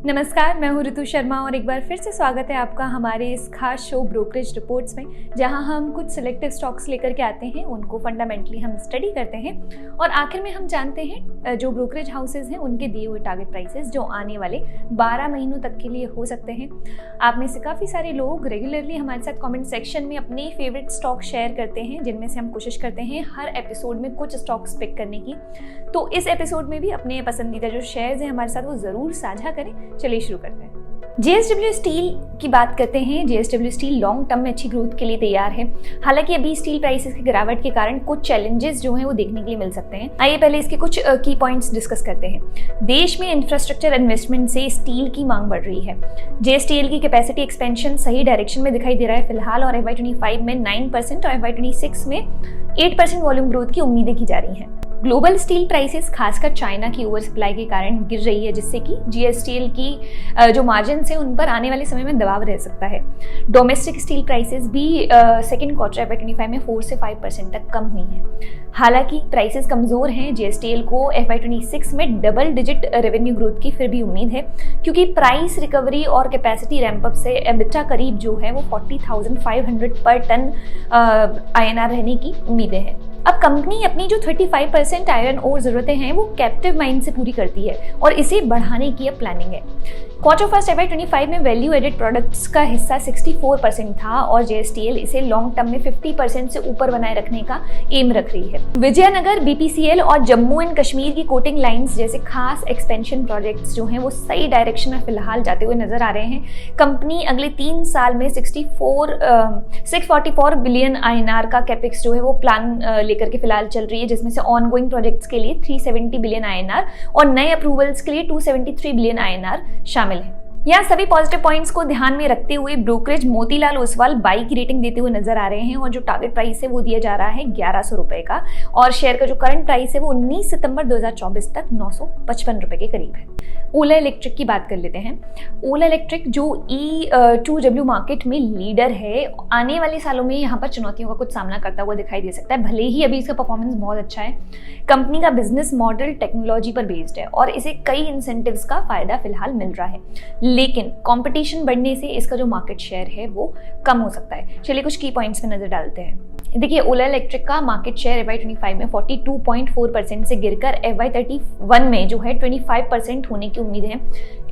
नमस्कार, मैं हूँ ऋतु शर्मा और एक बार फिर से स्वागत है आपका हमारे इस खास शो ब्रोकरेज रिपोर्ट्स में, जहां हम कुछ सिलेक्टिव स्टॉक्स लेकर के आते हैं, उनको फंडामेंटली हम स्टडी करते हैं और आखिर में हम जानते हैं जो ब्रोकरेज हाउसेज हैं उनके दिए हुए टारगेट प्राइसेस जो आने वाले 12 महीनों तक के लिए हो सकते हैं। आप में से काफ़ी सारे लोग रेगुलरली हमारे साथ कॉमेंट सेक्शन में अपने फेवरेट स्टॉक शेयर करते हैं, जिनमें से हम कोशिश करते हैं हर एपिसोड में कुछ स्टॉक्स पिक करने की। तो इस एपिसोड में भी अपने पसंदीदा जो शेयर्स हैं हमारे साथ वो ज़रूर साझा करें। चलिए शुरू करते हैं। JSW स्टील की बात करते हैं। JSW स्टील लॉन्ग टर्म में अच्छी ग्रोथ के लिए तैयार है। हालांकि अभी स्टील प्राइसेस की गिरावट के कारण कुछ चैलेंजेस जो हैं वो देखने के लिए मिल सकते हैं। आइए पहले इसके कुछ की पॉइंट्स डिस्कस करते हैं। देश में इंफ्रास्ट्रक्चर इन्वेस्टमेंट से स्टील की मांग बढ़ रही है। JSTL की कैपेसिटी एक्सपेंशन सही डायरेक्शन में दिखाई दे रहा है फिलहाल, और FY25 में 9% और FY26 में 8% वॉल्यूम ग्रोथ की उम्मीदें की जा रही हैं। ग्लोबल स्टील प्राइसेस खासकर चाइना की ओवर सप्लाई के कारण गिर रही है, जिससे कि JSTL की जो मार्जिन है उन पर आने वाले समय में दबाव रह सकता है। डोमेस्टिक स्टील प्राइसेस भी सेकेंड क्वार्टर FY25 में 4 से 5% तक कम हुई हैं। हालांकि प्राइसेस कमजोर हैं। JSTL को FY26 में डबल डिजिट रेवेन्यू ग्रोथ की फिर भी उम्मीद है, क्योंकि प्राइस रिकवरी और कैपेसिटी रैंपअप से EBITDA करीब जो है वो 40,500 पर टन INR रहने की उम्मीदें हैं। अब कंपनी अपनी जो 35% आयरन ओर जरूरतें हैं वो कैप्टिव माइन से पूरी करती है और इसे बढ़ाने की अब प्लानिंग है। क्वार्टर फर्स्ट FY25 में वैल्यू एडेड प्रोडक्ट्स का हिस्सा 64% था और JSTL इसे लॉन्ग टर्म में 50% से ऊपर बनाए रखने का एम रख रही है। विजयनगर, BPCL और जम्मू एंड कश्मीर की कोटिंग लाइंस जैसे खास एक्सपेंशन प्रोजेक्ट्स जो हैं वो सही डायरेक्शन में फिलहाल जाते हुए नजर आ रहे हैं। कंपनी अगले 3 साल में 644 बिलियन INR का कैपेक्स जो है वो प्लान लेकर के फिलहाल चल रही है, जिसमें से ऑनगोइंग प्रोजेक्ट्स के लिए 370 बिलियन INR और नए अप्रूवल्स के लिए 273 बिलियन INR शामिल है। यहाँ सभी पॉजिटिव पॉइंट्स को ध्यान में रखते हुए ब्रोकरेज मोतीलाल ओसवाल बाई की रेटिंग देते हुए नजर आ रहे हैं और जो टारगेट प्राइस है वो दिया जा रहा है 1100 रुपए का, और शेयर का जो करंट प्राइस है वो 19 सितंबर 2024 तक 955 रुपए के करीब है। ओला इलेक्ट्रिक की बात कर लेते हैं। ओला इलेक्ट्रिक जो E2W मार्केट में लीडर है, आने वाले सालों में यहाँ पर चुनौतियों का कुछ सामना करता हुआ दिखाई दे सकता है। भले ही अभी इसका परफॉर्मेंस बहुत अच्छा है, कंपनी का बिजनेस मॉडल टेक्नोलॉजी पर बेस्ड है और इसे कई इंसेंटिव्स का फायदा फिलहाल मिल रहा है, लेकिन कंपटीशन बढ़ने से इसका जो मार्केट शेयर है वो कम हो सकता है। चलिए कुछ की पॉइंट्स पे नजर डालते हैं। देखिए, ओला इलेक्ट्रिक का मार्केट शेयर FY25 में 42.4% से गिरकर FY31 में जो है 25% होने की उम्मीद है।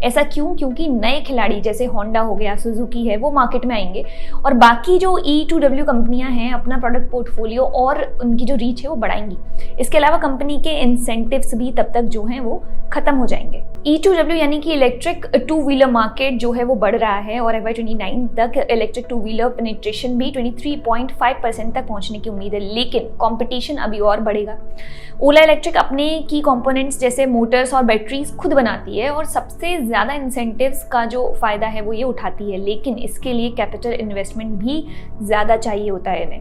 ऐसा क्यों? क्योंकि नए खिलाड़ी जैसे होंडा हो गया, सुजुकी है, वो मार्केट में आएंगे और बाकी जो E2W कंपनियां हैं अपना प्रोडक्ट पोर्टफोलियो और उनकी जो रीच है वो बढ़ाएंगी। इसके अलावा कंपनी के इंसेंटिव्स भी तब तक जो हैं वो खत्म हो जाएंगे। E2W यानी कि इलेक्ट्रिक टू व्हीलर मार्केट जो है वो बढ़ रहा है और FY29 तक इलेक्ट्रिक टू व्हीलर पेनिट्रेशन भी 23.5% तक पहुंचने की उम्मीद है, लेकिन कंपटीशन अभी और बढ़ेगा। ओला इलेक्ट्रिक अपने की कंपोनेंट्स जैसे मोटर्स और बैटरीज खुद बनाती है और सबसे ज़्यादा इंसेंटिव्स का जो फायदा है वो ये उठाती है, लेकिन इसके लिए कैपिटल इन्वेस्टमेंट भी ज़्यादा चाहिए होता है इन्हें।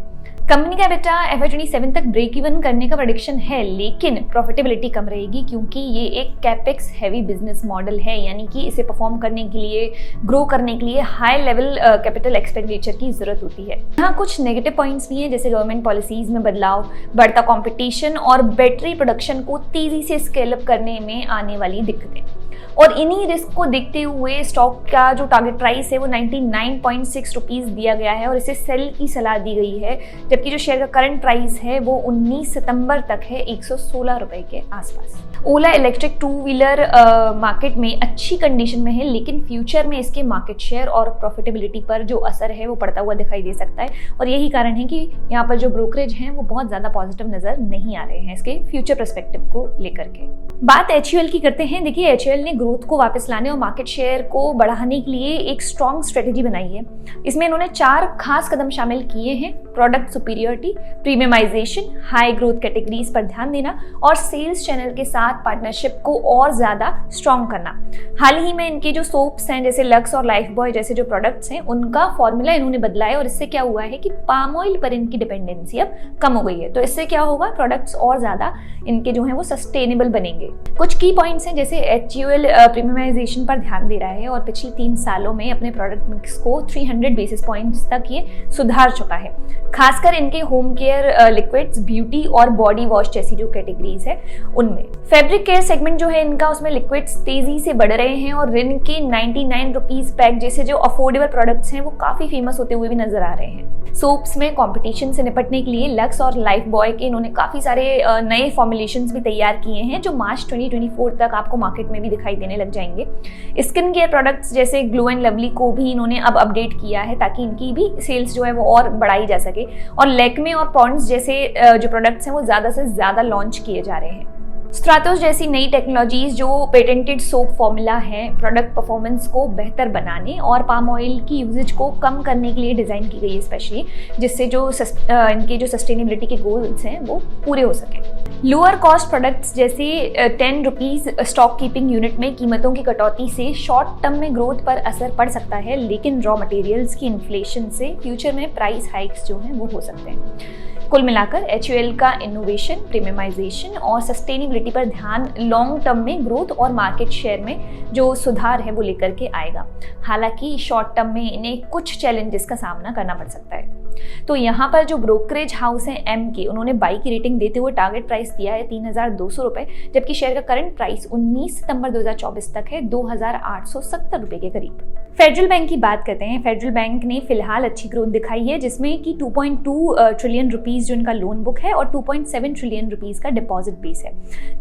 कंपनी का EBITDA FY27 तक ब्रेक इवन करने का प्रेडिक्शन है, लेकिन प्रॉफिटेबिलिटी कम रहेगी क्योंकि ये एक कैपेक्स हैवी बिजनेस मॉडल है, यानी कि इसे परफॉर्म करने के लिए, ग्रो करने के लिए हाई लेवल कैपिटल एक्सपेंडिचर की जरूरत होती है। यहाँ कुछ नेगेटिव पॉइंट्स भी हैं, जैसे गवर्नमेंट पॉलिसीज में बदलाव, बढ़ता कंपटीशन और बैटरी प्रोडक्शन को तेजी से स्केल अप करने में आने वाली दिक्कतें। और इन्हीं रिस्क को देखते हुए स्टॉक का जो टारगेट प्राइस है वो 99.6 रुपीज़ दिया गया है और इसे सेल की सलाह दी गई है, जबकि जो शेयर का करंट प्राइस है वो 19 सितंबर तक है 116 रुपए के आसपास। ओला इलेक्ट्रिक टू व्हीलर मार्केट में अच्छी कंडीशन में है, लेकिन फ्यूचर में इसके मार्केट शेयर और प्रॉफिटेबिलिटी पर जो असर है वो पड़ता हुआ दिखाई दे सकता है और यही कारण है कि यहाँ पर जो ब्रोकरेज हैं वो बहुत ज़्यादा पॉजिटिव नज़र नहीं आ रहे हैं इसके फ्यूचर पर्सपेक्टिव को लेकर के। बात HUL की करते हैं। देखिए, HUL ने ग्रोथ को वापस लाने और मार्केट शेयर को बढ़ाने के लिए एक स्ट्रॉन्ग स्ट्रेटेजी बनाई है। इसमें इन्होंने 4 खास कदम शामिल किए हैं: product superiority, premiumization, high growth categories पर ध्यान देना और सेल्स चैनल के साथ पार्टनरशिप को और ज्यादा स्ट्रॉन्ग करना। हाल ही में इनके जो सोप्स हैं जैसे लक्स और लाइफ बॉय जैसे जो प्रोडक्ट्स हैं उनका फॉर्मूला इन्होंने बदला है और इससे क्या हुआ है कि पाम ऑयल पर इनकी डिपेंडेंसी अब कम हो गई है। तो इससे क्या होगा, प्रोडक्ट्स और ज्यादा इनके जो है वो सस्टेनेबल बनेंगे। कुछ की पॉइंट्स हैं जैसे HUL ग्रेजुअल प्रीमियमाइजेशन पर ध्यान दे रहा है और पिछले 3 सालों में अपने प्रोडक्ट मिक्स को 300 बेसिस पॉइंट्स तक ये सुधार चुका है। खासकर इनके होम केयर लिक्विड्स, ब्यूटी और बॉडी वॉश जैसी जो कैटेगरीज है उनमें। फैब्रिक केयर सेगमेंट जो है इनका, उसमें लिक्विड्स तेजी से बढ़ रहे हैं और रिन के 99 रुपीज पैक जैसे जो अफोर्डेबल प्रोडक्ट्स हैं वो काफी फेमस होते हुए भी नजर आ रहे हैं। सोप्स में कंपटीशन से निपटने के लिए लक्स और लाइफ बॉय के इन्होंने काफी सारे नए फॉर्मुलेशंस भी तैयार किए हैं जो मार्च 2024 तक आपको मार्केट में भी दिखाई देने लग जाएंगे। स्किन केयर प्रोडक्ट्स जैसे ग्लो एंड लवली को भी इन्होंने अब अपडेट किया है ताकि इनकी भी सेल्स जो है वो और बढ़ाई जा सके, और लैक्मे और पॉन्ड्स जैसे जो प्रोडक्ट्स हैं वो ज्यादा से ज्यादा लॉन्च किए जा रहे हैं। स्ट्राटोस जैसी नई टेक्नोलॉजीज जो पेटेंटेड सोप फॉर्मूला है प्रोडक्ट परफॉर्मेंस को बेहतर बनाने और पाम ऑयल की यूजेज को कम करने के लिए डिज़ाइन की गई है स्पेशली, जिससे जो इनके जो सस्टेनेबिलिटी के गोल्स हैं वो पूरे हो सकें। लोअर कॉस्ट प्रोडक्ट्स जैसे 10 रुपीज़ स्टॉक कीपिंग यूनिट में कीमतों की कटौती से शॉर्ट टर्म में ग्रोथ पर असर पड़ सकता है, लेकिन रॉ मटेरियल्स की इन्फ्लेशन से फ्यूचर में प्राइस हाइक्स जो हैं वो हो सकते हैं। कुल मिलाकर HUL का इनोवेशन, प्रीमियमाइजेशन और सस्टेनेबिलिटी पर ध्यान लॉन्ग टर्म में ग्रोथ और मार्केट शेयर में जो सुधार है वो लेकर के आएगा। हालांकि शॉर्ट टर्म में इन्हें कुछ चैलेंजेस का सामना करना पड़ सकता है। तो यहाँ पर जो ब्रोकरेज हाउस है MK, उन्होंने बाई की रेटिंग देते हुए टारगेट प्राइस दिया है 3,200 रुपये, जबकि शेयर का करंट प्राइस 19 सितंबर 2024 तक है 2,870 रुपये के करीब। फेडरल बैंक की बात करते हैं। फेडरल बैंक ने फिलहाल अच्छी ग्रोथ दिखाई है, जिसमें कि 2.2 ट्रिलियन रुपीस जो इनका लोन बुक है और 2.7 ट्रिलियन रुपीस का डिपॉजिट बेस है,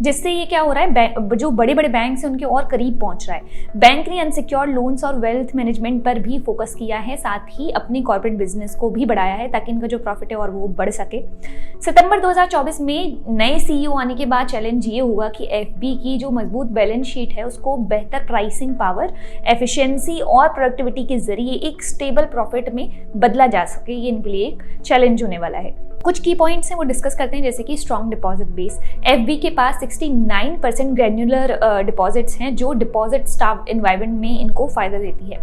जिससे ये क्या हो रहा है, जो बड़े बड़े बैंक हैं उनके और करीब पहुंच रहा है। बैंक ने अनसिक्योर्ड लोन्स और वेल्थ मैनेजमेंट पर भी फोकस किया है, साथ ही अपनी कॉर्पोरेट बिजनेस को भी बढ़ाया है ताकि इनका जो प्रॉफिट है और वो बढ़ सके। सितंबर 2024 में नए CEO आने के बाद चैलेंज ये हुआ कि FB की जो मजबूत बैलेंस शीट है उसको बेहतर प्राइसिंग पावर, एफिशिएंसी और प्रोडक्टिविटी के जरिए एक स्टेबल प्रॉफिट में बदला जा सके। ये इनके लिए एक चैलेंज होने वाला है। कुछ की पॉइंट्स हैं वो डिस्कस करते हैं, जैसे कि स्ट्रॉन्ग डिपॉजिट बेस। FB के पास 69% ग्रेन्युलर डिपॉजिट्स हैं जो डिपॉजिट स्टाफ एनवायरनमेंट में इनको फायदा देती है।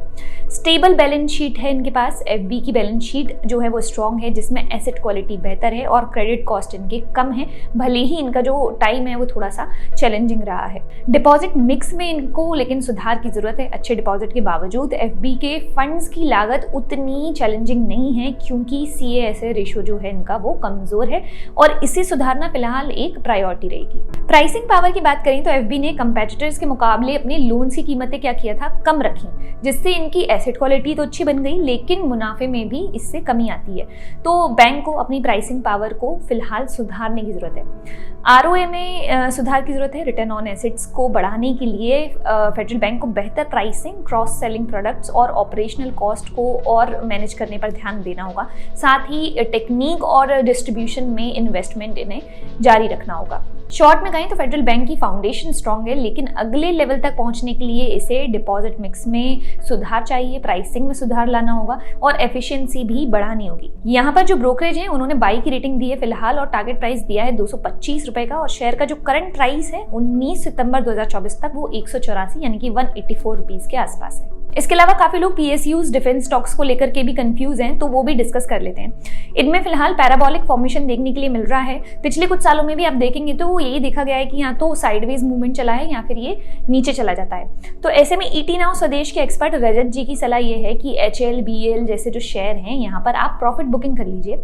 स्टेबल बैलेंस शीट है इनके पास। FB की बैलेंस शीट जो है वो स्ट्रॉन्ग है, जिसमें एसेट क्वालिटी बेहतर है और क्रेडिट कॉस्ट इनके कम है, भले ही इनका जो टाइम है वो थोड़ा सा चैलेंजिंग रहा है। डिपॉजिट मिक्स में इनको लेकिन सुधार की जरूरत है। अच्छे डिपॉजिट के बावजूद FB के फंड्स की लागत उतनी चैलेंजिंग नहीं है, क्योंकि CA/SA रेशो जो है इनका वो कमजोर है और इसे सुधारना फिलहाल एक प्रायोरिटी रहेगी। प्राइसिंग पावर की बात करें तो FB ने कंपेटिटर्स के मुकाबले अपने लोन्स की कीमतें क्या किया था, कम रखी, जिससे इनकी एसेट क्वालिटी तो अच्छी बन गई, लेकिन मुनाफे में भी इससे कमी आती है। तो बैंक को अपनी प्राइसिंग पावर को फिलहाल सुधारने की जरूरत है। ROA में सुधार की जरूरत है। रिटर्न ऑन एसेट्स को बढ़ाने के लिए फेडरल बैंक को बेहतर प्राइसिंग, क्रॉस सेलिंग प्रोडक्ट्स और ऑपरेशनल कॉस्ट को और मैनेज करने पर ध्यान देना होगा। साथ ही टेक्निक और डिस्ट्रीब्यूशन में इन्वेस्टमेंट इन्हें जारी रखना होगा। शॉर्ट में कहें तो फेडरल बैंक की फाउंडेशन स्ट्रांग है, लेकिन अगले लेवल तक पहुंचने के लिए इसे डिपॉजिट मिक्स में सुधार चाहिए, प्राइसिंग में सुधार लाना होगा और एफिशिएंसी भी बढ़ानी होगी। यहाँ पर जो ब्रोकरेज है उन्होंने बाई की रेटिंग दी है फिलहाल और टारगेट प्राइस दिया है 225 रुपए का, और शेयर का जो करंट प्राइस है 19 सितंबर 2024 तक वो 184 यानी कि 184 रुपीज के आसपास है। इसके अलावा काफी लोग PSUs डिफेंस स्टॉक्स को लेकर के भी कंफ्यूज हैं, तो वो भी डिस्कस कर लेते हैं। इनमें फिलहाल पैराबोलिक फॉर्मेशन देखने के लिए मिल रहा है। पिछले कुछ सालों में भी आप देखेंगे तो यही देखा गया है कि या तो साइडवेज मूवमेंट चला है या फिर ये नीचे चला जाता है। तो ऐसे में ET नाउ स्वदेश के एक्सपर्ट रजत जी की सलाह ये है कि HL, BL जैसे जो शेयर हैं यहाँ पर आप प्रॉफिट बुकिंग कर लीजिए।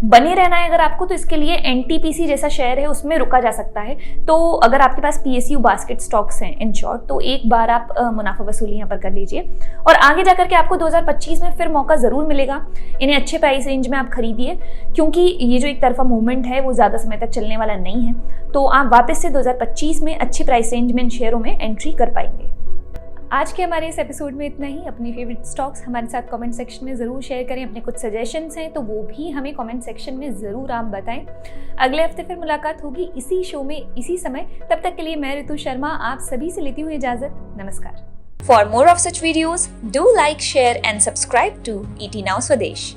बने रहना है अगर आपको, तो इसके लिए NTPC जैसा शेयर है उसमें रुका जा सकता है। तो अगर आपके पास PSU बास्केट स्टॉक्स हैं इन शॉर्ट, तो एक बार आप मुनाफा वसूली यहाँ पर कर लीजिए और आगे जाकर के आपको 2025 में फिर मौका जरूर मिलेगा। इन्हें अच्छे प्राइस रेंज में आप खरीदिए, क्योंकि ये जो एक तरफा मूवमेंट है वो ज्यादा समय तक चलने वाला नहीं है। तो आप वापस से 2025 में अच्छे प्राइस रेंज में इन शेयरों में एंट्री कर पाएंगे। आज के हमारे इस एपिसोड में इतना ही। अपनी फेवरेट स्टॉक्स हमारे साथ कमेंट सेक्शन में ज़रूर शेयर करें। अपने कुछ सजेशंस हैं तो वो भी हमें कमेंट सेक्शन में ज़रूर आप बताएं। अगले हफ्ते फिर मुलाकात होगी इसी शो में इसी समय। तब तक के लिए मैं ऋतु शर्मा आप सभी से लेती हूँ इजाज़त। नमस्कार। For more of such videos do like, share and subscribe to ET now स्वदेश।